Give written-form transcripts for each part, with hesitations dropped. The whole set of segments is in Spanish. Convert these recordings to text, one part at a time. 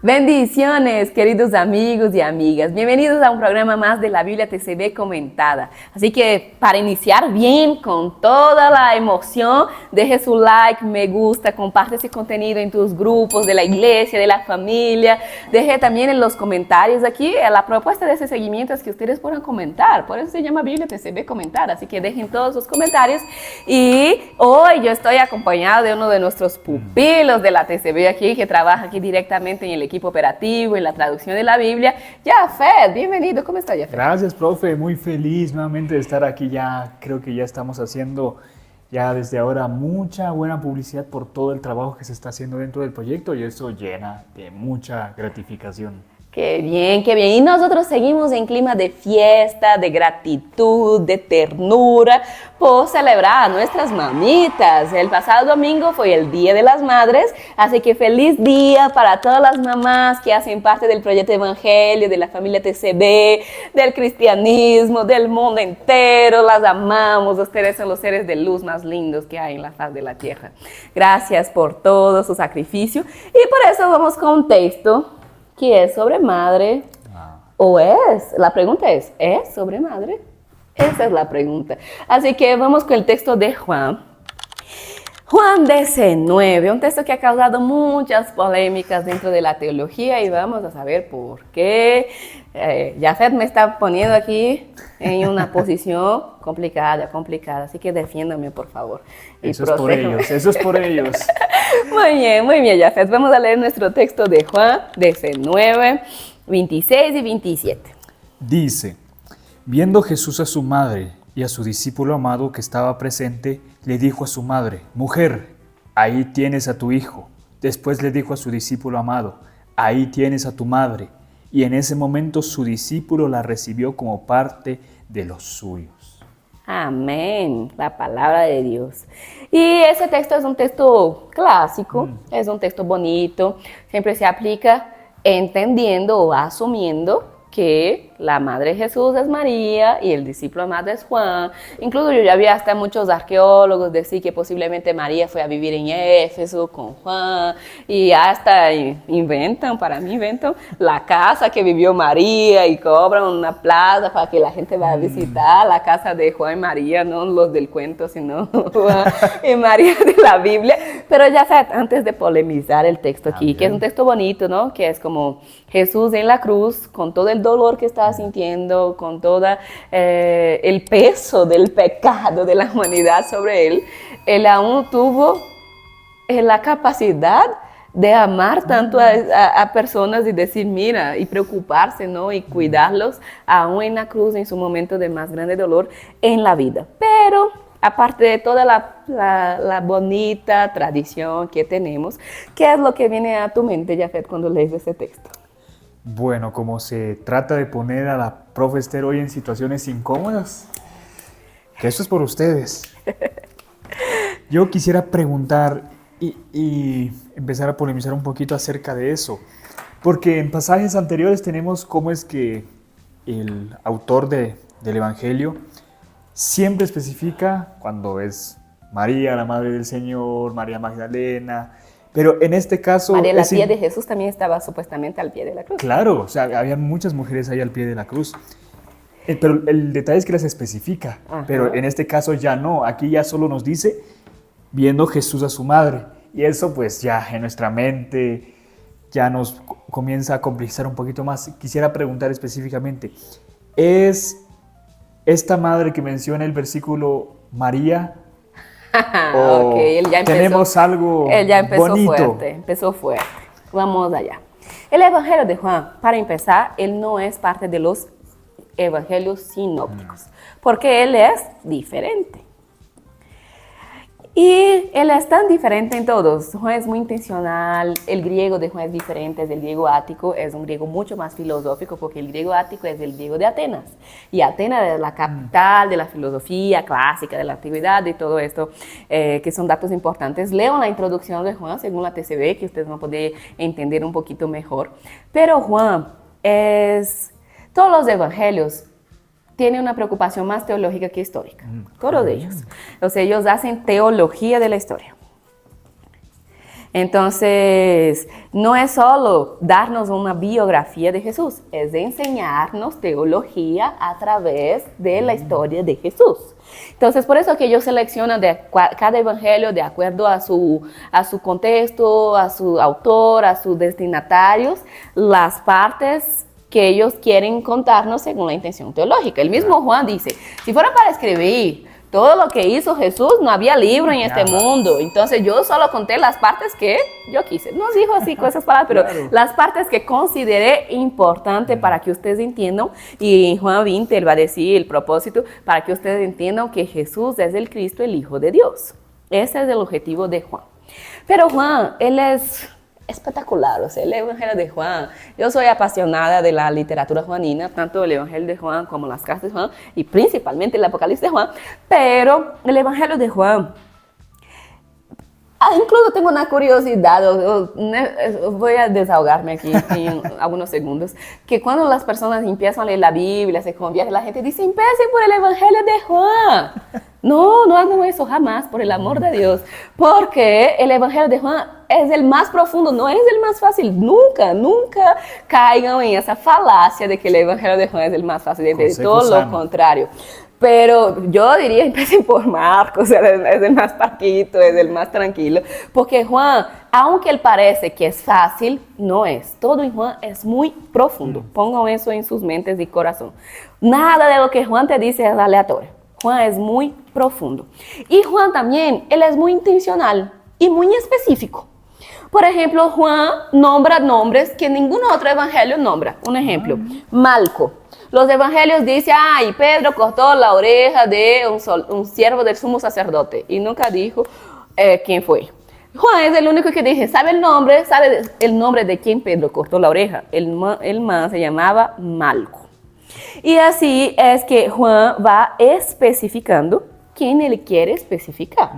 Bendiciones, queridos amigos y amigas. Bienvenidos a un programa más de la Biblia TCB comentada. Así que para iniciar bien, con toda la emoción, deje su like, me gusta, comparte ese contenido en tus grupos de la iglesia, de la familia. Deje también en los comentarios aquí, la propuesta de ese seguimiento es que ustedes puedan comentar. Por eso se llama Biblia TCB comentada. Así que dejen todos sus comentarios. Y hoy yo estoy acompañado de uno de nuestros pupilos de la TCB aquí, que trabaja aquí directamente en el equipo operativo, en la traducción de la Biblia. Jafet, bienvenido. ¿Cómo está, Jafet? Gracias, profe. Muy feliz nuevamente de estar aquí. Ya creo que ya estamos haciendo ya desde ahora mucha buena publicidad por todo el trabajo que se está haciendo dentro del proyecto y eso llena de mucha gratificación. Qué bien, qué bien. Y nosotros seguimos en clima de fiesta, de gratitud, de ternura, por celebrar a nuestras mamitas. El pasado domingo fue el Día de las Madres, así que feliz día para todas las mamás que hacen parte del proyecto Evangelio, de la familia TCB, del cristianismo, del mundo entero. Las amamos, ustedes son los seres de luz más lindos que hay en la faz de la tierra. Gracias por todo su sacrificio y por eso vamos con un texto que es sobre madre, o es, la pregunta ¿es sobre madre? Esa es la pregunta. Así que vamos con el texto de Juan. Juan 19, un texto que ha causado muchas polémicas dentro de la teología y vamos a saber por qué. Jafet me está poniendo aquí en una posición complicada, así que defiéndame por favor. Eso es por ellos, eso es por ellos. Muy bien, Jafet. Vamos a leer nuestro texto de Juan 19, 26 y 27. Dice, viendo Jesús a su madre y a su discípulo amado que estaba presente, le dijo a su madre, mujer, ahí tienes a tu hijo. Después le dijo a su discípulo amado, ahí tienes a tu madre. Y en ese momento su discípulo la recibió como parte de los suyos. Amén, la palabra de Dios. Y ese texto es un texto clásico, es un texto bonito, siempre se aplica entendiendo o asumiendo que la madre de Jesús es María y el discípulo amado es Juan. Incluso yo ya vi hasta muchos arqueólogos decir que posiblemente María fue a vivir en Éfeso con Juan y hasta inventan la casa que vivió María y cobran una plaza para que la gente vaya a visitar la casa de Juan y María, no los del cuento, sino Juan y María de la Biblia. Pero ya sabes, antes de polemizar el texto aquí, que es un texto bonito, ¿no? Que es como Jesús en la cruz con todo el dolor que estaba sintiendo, con todo el peso del pecado de la humanidad sobre él, él aún tuvo la capacidad de amar tanto a personas y decir, mira, y preocuparse, ¿no? Y cuidarlos aún en la cruz, en su momento de más grande dolor en la vida. Pero aparte de toda la bonita tradición que tenemos, ¿qué es lo que viene a tu mente, Jafet, cuando lees ese texto? Bueno, como se trata de poner a la profe Esther hoy en situaciones incómodas, que eso es por ustedes. Yo quisiera preguntar y empezar a polemizar un poquito acerca de eso, porque en pasajes anteriores tenemos cómo es que el autor del Evangelio siempre especifica cuando es María, la Madre del Señor, María Magdalena. Pero en este caso... María, la tía de Jesús, también estaba supuestamente al pie de la cruz. Claro, o sea, había muchas mujeres ahí al pie de la cruz. Pero el detalle es que las especifica. Ajá. Pero en este caso ya no. Aquí ya solo nos dice, viendo Jesús a su madre. Y eso pues ya en nuestra mente ya nos comienza a complejizar un poquito más. Quisiera preguntar específicamente, ¿es esta madre que menciona el versículo María? Okay, él ya empezó, tenemos algo él ya empezó bonito. Empezó fuerte. Vamos allá. El Evangelio de Juan, para empezar, él no es parte de los evangelios sinópticos, porque él es diferente. Y él es tan diferente en todos. Juan es muy intencional, el griego de Juan es diferente, es el griego ático, es un griego mucho más filosófico, porque el griego ático es el griego de Atenas. Y Atenas es la capital de la filosofía clásica, de la antigüedad y todo esto, que son datos importantes. Leo la introducción de Juan, según la TCB, que ustedes van a poder entender un poquito mejor. Pero Juan es... Todos los evangelios tiene una preocupación más teológica que histórica, todos ellos. O sea, ellos hacen teología de la historia. Entonces, no es solo darnos una biografía de Jesús, es enseñarnos teología a través de la historia de Jesús. Entonces, por eso que ellos seleccionan cada evangelio de acuerdo a su contexto, a su autor, a sus destinatarios, las partes que ellos quieren contarnos según la intención teológica. El mismo Juan dice, si fuera para escribir todo lo que hizo Jesús, no había libro en este mundo. Entonces yo solo conté las partes que yo quise. No dijo así con esas palabras, pero claro, las partes que consideré importantes para que ustedes entiendan. Y en Juan 20 él va a decir el propósito para que ustedes entiendan que Jesús es el Cristo, el Hijo de Dios. Ese es el objetivo de Juan. Pero Juan, él es espectacular, o sea, el Evangelio de Juan. Yo soy apasionada de la literatura juanina, tanto el Evangelio de Juan como las cartas de Juan, y principalmente el Apocalipsis de Juan, pero el Evangelio de Juan, incluso tengo una curiosidad, voy a desahogarme aquí en algunos segundos, que cuando las personas empiezan a leer la Biblia, se convierten, la gente dice, empiecen por el Evangelio de Juan. No, no hagan eso jamás, por el amor de Dios, porque el Evangelio de Juan es el más profundo, no es el más fácil. Nunca caigan en esa falacia de que el Evangelio de Juan es el más fácil de entender, todo lo contrario. Pero yo diría, empiecen por Marcos, es el más paquito, es el más tranquilo, porque Juan, aunque él parece que es fácil, no es. Todo en Juan es muy profundo. Pongan eso en sus mentes y corazón. Nada de lo que Juan te dice es aleatorio. Juan es muy profundo. Y Juan también, él es muy intencional y muy específico. Por ejemplo, Juan nombra nombres que ningún otro evangelio nombra. Un ejemplo, Malco. Los evangelios dicen, ay, Pedro cortó la oreja de un siervo del sumo sacerdote. Y nunca dijo quién fue. Juan es el único que dice, sabe el nombre de quién Pedro cortó la oreja. El man se llamaba Malco. Y así es que Juan va especificando quién él quiere especificar.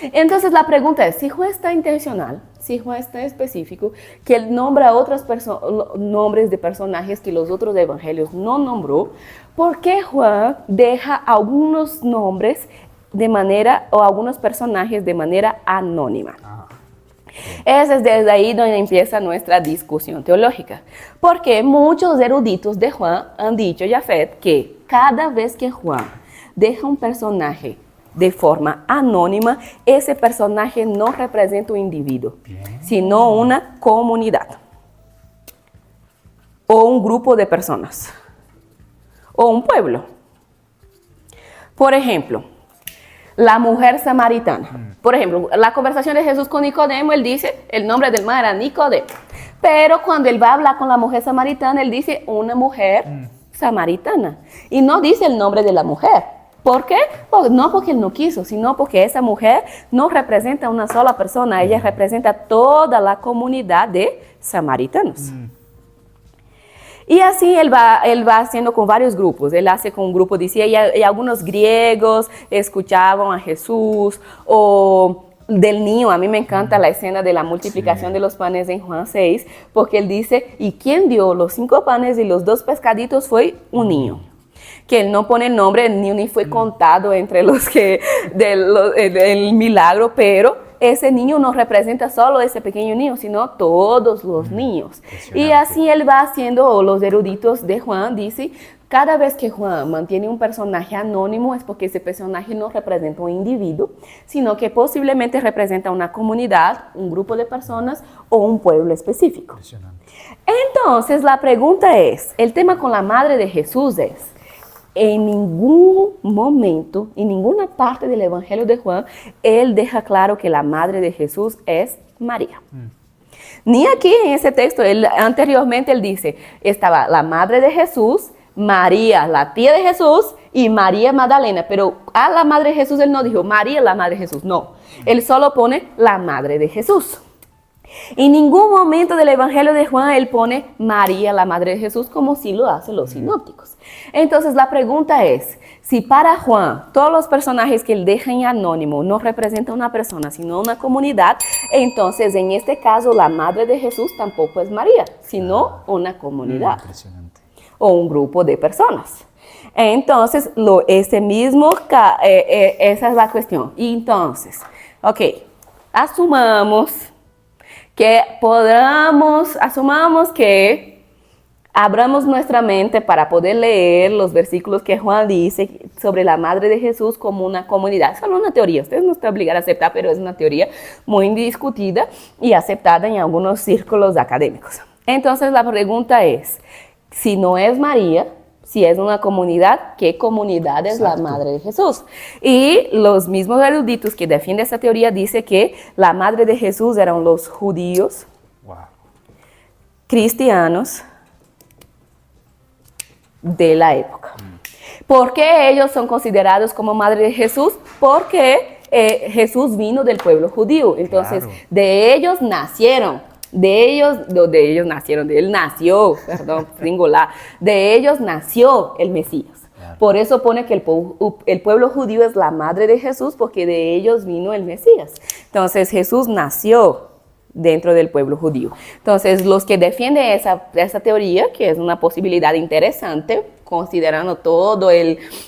Entonces la pregunta es, si Juan está intencional, si Juan está específico, que él nombra otros nombres de personajes que los otros evangelios no nombró, ¿por qué Juan deja algunos nombres de manera, o algunos personajes de manera anónima? Es desde ahí donde empieza nuestra discusión teológica, porque muchos eruditos de Juan han dicho, Jafet, que cada vez que Juan deja un personaje de forma anónima, ese personaje no representa un individuo, sino una comunidad, o un grupo de personas, o un pueblo. Por ejemplo, la mujer samaritana. Por ejemplo, la conversación de Jesús con Nicodemo, él dice, el nombre del man era Nicodemo. Pero cuando él va a hablar con la mujer samaritana, él dice una mujer samaritana. Y no dice el nombre de la mujer. ¿Por qué? No porque él no quiso, sino porque esa mujer no representa una sola persona, ella representa toda la comunidad de samaritanos. Y así él va haciendo con varios grupos. Él hace con un grupo, decía, y algunos griegos escuchaban a Jesús, o del niño. A mí me encanta la escena de la multiplicación de los panes en Juan 6, porque él dice, y quien dio los 5 panes y los 2 pescaditos fue un niño. Que él no pone el nombre, ni fue contado entre los que del milagro, pero ese niño no representa solo ese pequeño niño, sino todos los niños. Y así él va haciendo, los eruditos de Juan dicen, cada vez que Juan mantiene un personaje anónimo es porque ese personaje no representa un individuo, sino que posiblemente representa una comunidad, un grupo de personas o un pueblo específico. Entonces la pregunta es, el tema con la madre de Jesús es, en ningún momento, en ninguna parte del Evangelio de Juan, él deja claro que la madre de Jesús es María. Ni aquí en ese texto, anteriormente él dice, estaba la madre de Jesús, María, la tía de Jesús, y María Magdalena, pero a la madre de Jesús él no dijo María, la madre de Jesús, no. Él solo pone la madre de Jesús. En ningún momento del Evangelio de Juan él pone María, la madre de Jesús, como si lo hacen los sinópticos. Entonces la pregunta es, si para Juan todos los personajes que él deja en anónimo no representan una persona, sino una comunidad, entonces en este caso la madre de Jesús tampoco es María, sino una comunidad o un grupo de personas. Entonces, esa es la cuestión. Y entonces, ok, asumamos que asumamos que abramos nuestra mente para poder leer los versículos que Juan dice sobre la madre de Jesús como una comunidad. Es solo una teoría, ustedes no están obligados a aceptar, pero es una teoría muy discutida y aceptada en algunos círculos académicos. Entonces la pregunta es, si no es María, si es una comunidad, ¿qué comunidad es la madre de Jesús? Y los mismos eruditos que defienden esa teoría dicen que la madre de Jesús eran los judíos, cristianos, de la época. ¿Por qué ellos son considerados como madre de Jesús? Porque Jesús vino del pueblo judío, entonces de ellos nacieron, de él nació, perdón, singular, de ellos nació el Mesías. Por eso pone que el pueblo judío es la madre de Jesús, porque de ellos vino el Mesías. Entonces Jesús nació dentro del pueblo judío. Entonces, los que defienden esa teoría, que es una posibilidad interesante, considerando todas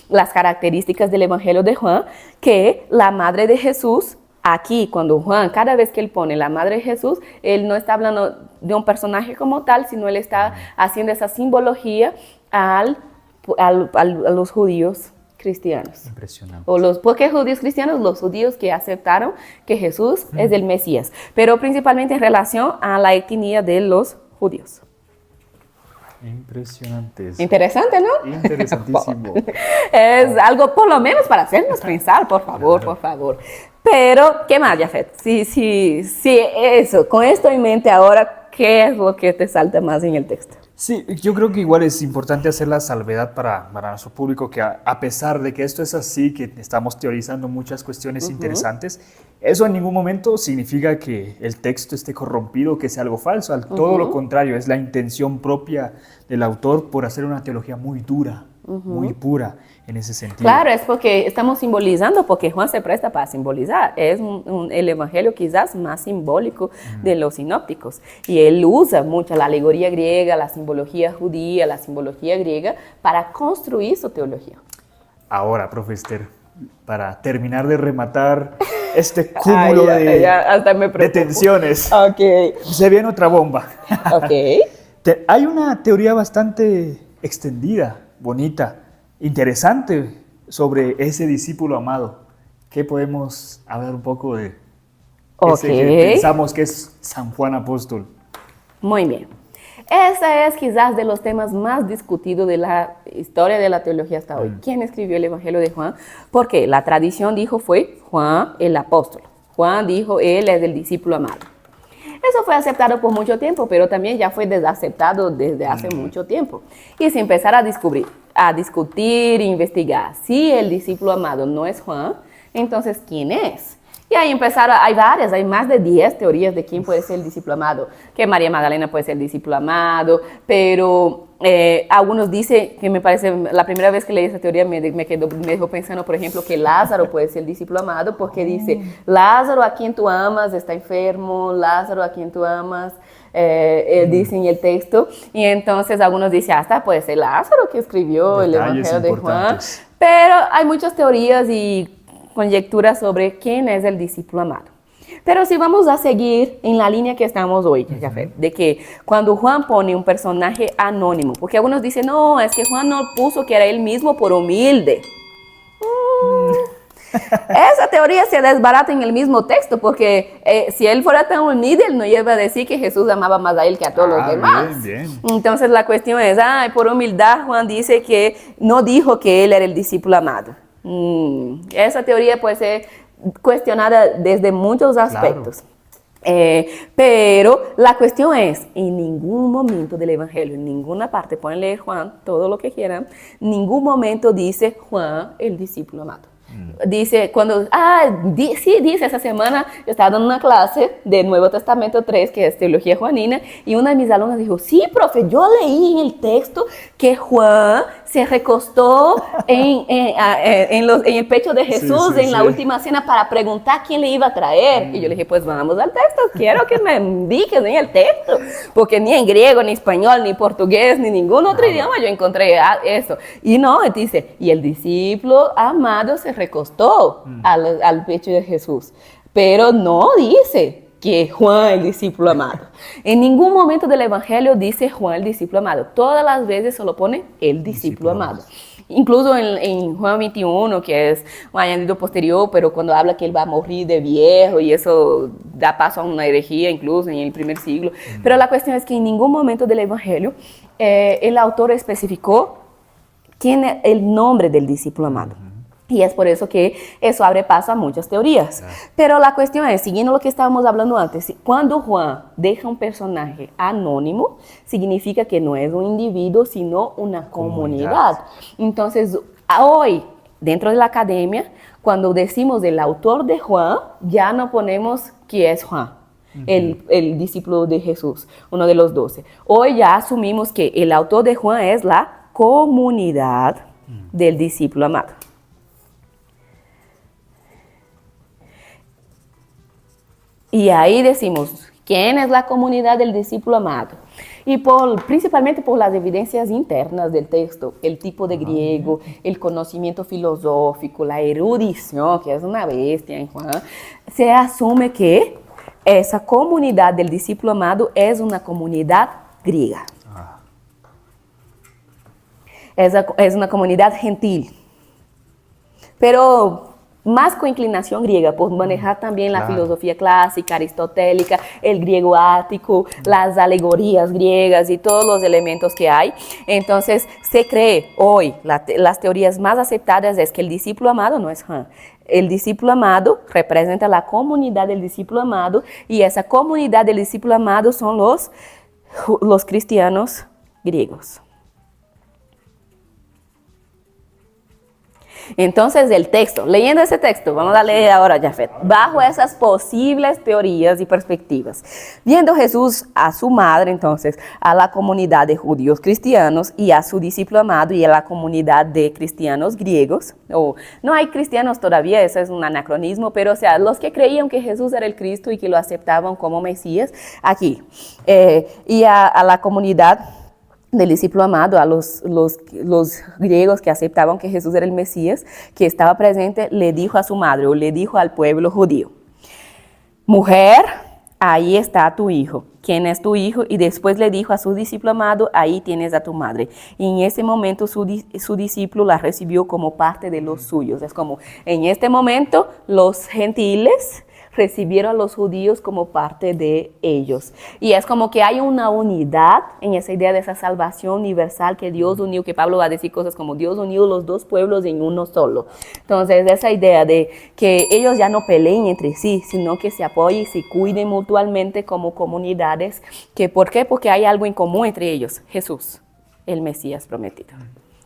las características del Evangelio de Juan, que la madre de Jesús, aquí, cuando Juan, cada vez que él pone la madre de Jesús, él no está hablando de un personaje como tal, sino él está haciendo esa simbología a los judíos cristianos. Impresionante. ¿Por qué judíos cristianos? Los judíos que aceptaron que Jesús es el Mesías, pero principalmente en relación a la etnia de los judíos. Impresionante. Interesante, ¿no? Interesantísimo. Es algo por lo menos para hacernos pensar, por favor, por favor. Pero, ¿qué más, Jafet? Sí, eso, con esto en mente ahora, ¿qué es lo que te salta más en el texto? Sí, yo creo que igual es importante hacer la salvedad para nuestro público, que a pesar de que esto es así, que estamos teorizando muchas cuestiones interesantes, eso en ningún momento significa que el texto esté corrompido, que sea algo falso. Todo lo contrario, es la intención propia del autor por hacer una teología muy dura, muy pura en ese sentido. Claro, es porque estamos simbolizando, porque Juan se presta para simbolizar. Es el evangelio quizás más simbólico de los sinópticos. Y él usa mucho la alegoría griega, la simbología judía, la simbología griega, para construir su teología. Ahora, profe Esther, para terminar de rematar este cúmulo de tensiones, se viene otra bomba. Hay una teoría bastante extendida, bonita, interesante sobre ese discípulo amado. ¿Qué podemos hablar un poco de ese que pensamos que es San Juan Apóstol? Muy bien. Ese es quizás de los temas más discutidos de la historia de la teología hasta hoy. ¿Quién escribió el Evangelio de Juan? Porque la tradición dijo fue Juan el apóstol. Juan dijo, él es el discípulo amado. Eso fue aceptado por mucho tiempo, pero también ya fue desaceptado desde hace mucho tiempo. Y se empezaron a discutir, investigar. Si el discípulo amado no es Juan, entonces, ¿quién es? Y ahí hay más de 10 teorías de quién puede ser el discípulo amado. Que María Magdalena puede ser el discípulo amado, pero algunos dicen, que me parece, la primera vez que leí esa teoría me dejó pensando, por ejemplo, que Lázaro puede ser el discípulo amado, porque dice, Lázaro a quien tú amas está enfermo, Lázaro a quien tú amas, dice en el texto, y entonces algunos dicen, hasta puede ser Lázaro que escribió el Evangelio de Juan, pero hay muchas teorías y conjeturas sobre quién es el discípulo amado. Pero si vamos a seguir en la línea que estamos hoy, de que cuando Juan pone un personaje anónimo, porque algunos dicen, no, es que Juan no puso que era él mismo por humilde. Esa teoría se desbarata en el mismo texto, porque si él fuera tan humilde, él no iba a decir que Jesús amaba más a él que a todos los demás. Bien. Entonces la cuestión es, por humildad Juan dice que no dijo que él era el discípulo amado. Esa teoría puede ser cuestionada desde muchos aspectos. Claro. Pero la cuestión es, en ningún momento del Evangelio, en ninguna parte, pueden leer Juan todo lo que quieran, en ningún momento dice Juan el discípulo amado. Dice, dice esa semana, yo estaba dando una clase de Nuevo Testamento 3, que es Teología Juanina, y una de mis alumnas dijo, sí, profe, yo leí en el texto que Juan se recostó en el pecho de Jesús en la última cena para preguntar quién le iba a traer. Y yo le dije, pues vamos al texto, quiero que me indiques en el texto, porque ni en griego, ni español, ni portugués, ni ningún otro idioma yo encontré eso. Y no, dice, y el discípulo amado se recostó al pecho de Jesús, pero no dice que Juan el discípulo amado. En ningún momento del Evangelio dice Juan el discípulo amado. Todas las veces solo pone el discípulo amado. Incluso en Juan 21, que es un añadido posterior, pero cuando habla que él va a morir de viejo y eso da paso a una herejía incluso en el primer siglo. Pero la cuestión es que en ningún momento del Evangelio el autor especificó quién es el nombre del discípulo amado. Y es por eso que eso abre paso a muchas teorías. Pero la cuestión es, siguiendo lo que estábamos hablando antes, cuando Juan deja un personaje anónimo, significa que no es un individuo, sino una comunidad. Entonces, hoy, dentro de la academia, cuando decimos el autor de Juan, ya no ponemos quién es Juan. El discípulo de Jesús, uno de los 12. Hoy ya asumimos que el autor de Juan es la comunidad del discípulo amado. Y ahí decimos, ¿quién es la comunidad del discípulo amado? Y principalmente por las evidencias internas del texto, el tipo de griego, el conocimiento filosófico, la erudición, que es una bestia en Juan, se asume que esa comunidad del discípulo amado es una comunidad griega. Es una comunidad gentil. Pero más con inclinación griega, por manejar también la filosofía clásica, aristotélica, el griego ático, las alegorías griegas y todos los elementos que hay. Entonces, se cree hoy, las teorías más aceptadas es que el discípulo amado no es Juan. El discípulo amado representa la comunidad del discípulo amado y esa comunidad del discípulo amado son los cristianos griegos. Entonces el texto, leyendo ese texto, vamos a leer ahora, Jafet, bajo esas posibles teorías y perspectivas, viendo Jesús a su madre, entonces, a la comunidad de judíos cristianos y a su discípulo amado y a la comunidad de cristianos griegos, no hay cristianos todavía, eso es un anacronismo, pero o sea, los que creían que Jesús era el Cristo y que lo aceptaban como Mesías, aquí, y a la comunidad del discípulo amado, a los griegos que aceptaban que Jesús era el Mesías, que estaba presente, le dijo a su madre o le dijo al pueblo judío, mujer, ahí está tu hijo. ¿Quién es tu hijo? Y después le dijo a su discípulo amado, ahí tienes a tu madre. Y en ese momento su discípulo la recibió como parte de los suyos. Es como, en este momento, los gentiles recibieron a los judíos como parte de ellos. Y es como que hay una unidad en esa idea de esa salvación universal que Dios unió, que Pablo va a decir cosas como Dios unió los dos pueblos en uno solo. Entonces, esa idea de que ellos ya no peleen entre sí, sino que se apoyen y se cuiden mutuamente como comunidades. ¿Por qué? Porque hay algo en común entre ellos, Jesús, el Mesías prometido,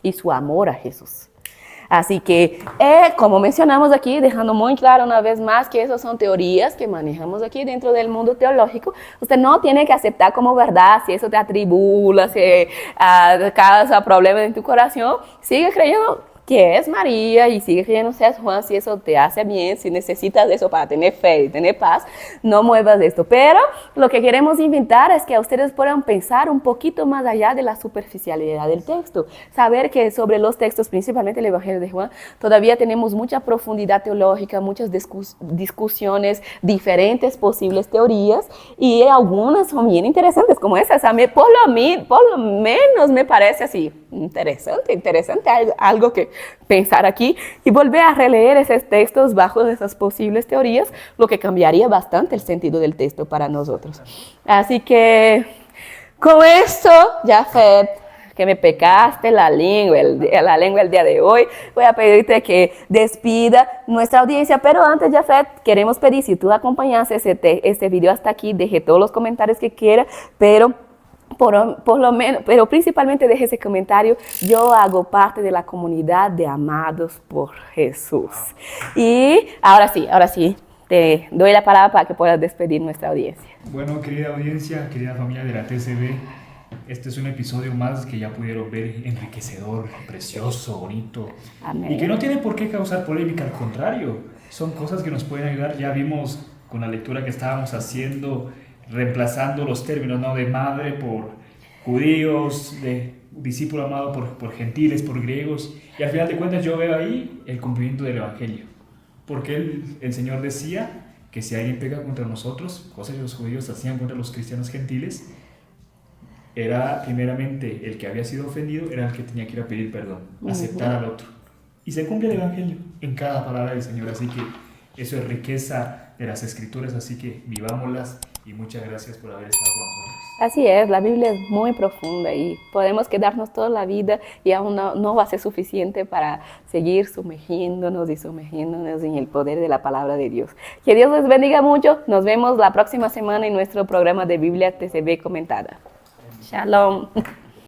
y su amor a Jesús. Así que, como mencionamos aquí, dejando muy claro una vez más que esas son teorías que manejamos aquí dentro del mundo teológico, usted no tiene que aceptar como verdad si eso te atribula, si causa problemas en tu corazón, sigue creyendo que es María y sigue creyendo que es Juan, si eso te hace bien, si necesitas eso para tener fe y tener paz, no muevas esto. Pero lo que queremos invitar es que ustedes puedan pensar un poquito más allá de la superficialidad del texto, saber que sobre los textos, principalmente el Evangelio de Juan, todavía tenemos mucha profundidad teológica, muchas discusiones, diferentes posibles teorías y algunas son bien interesantes como esa. O sea, por lo menos me parece así interesante, algo que pensar aquí y volver a releer esos textos bajo esas posibles teorías, lo que cambiaría bastante el sentido del texto para nosotros. Así que con esto, Jafet, que me pecaste la lengua el día de hoy, voy a pedirte que despida nuestra audiencia, pero antes, Jafet, queremos pedir, si tú acompañaste este video hasta aquí, deje todos los comentarios que quiera, pero pero principalmente deje ese comentario, yo hago parte de la comunidad de amados por Jesús. Y ahora sí, te doy la palabra para que puedas despedir nuestra audiencia. Bueno, querida audiencia, querida familia de la TCB, este es un episodio más que ya pudieron ver, enriquecedor, precioso, bonito. Amén. Y que no tiene por qué causar polémica, al contrario, son cosas que nos pueden ayudar. Ya vimos con la lectura que estábamos haciendo, reemplazando los términos, ¿no?, de madre por judíos, de discípulo amado por gentiles, por griegos, y al final de cuentas yo veo ahí el cumplimiento del Evangelio, porque el Señor decía que si alguien peca contra nosotros, cosa que los judíos hacían contra los cristianos gentiles, era primeramente el que había sido ofendido, era el que tenía que ir a pedir perdón, aceptar al otro. Y se cumple el Evangelio en cada palabra del Señor, así que eso es riqueza de las Escrituras, así que vivámoslas y muchas gracias por haber estado con nosotros. Así es, la Biblia es muy profunda y podemos quedarnos toda la vida y aún no va a ser suficiente para seguir sumergiéndonos y sumergiéndonos en el poder de la palabra de Dios. Que Dios les bendiga mucho. Nos vemos la próxima semana en nuestro programa de Biblia TCB Comentada. Shalom.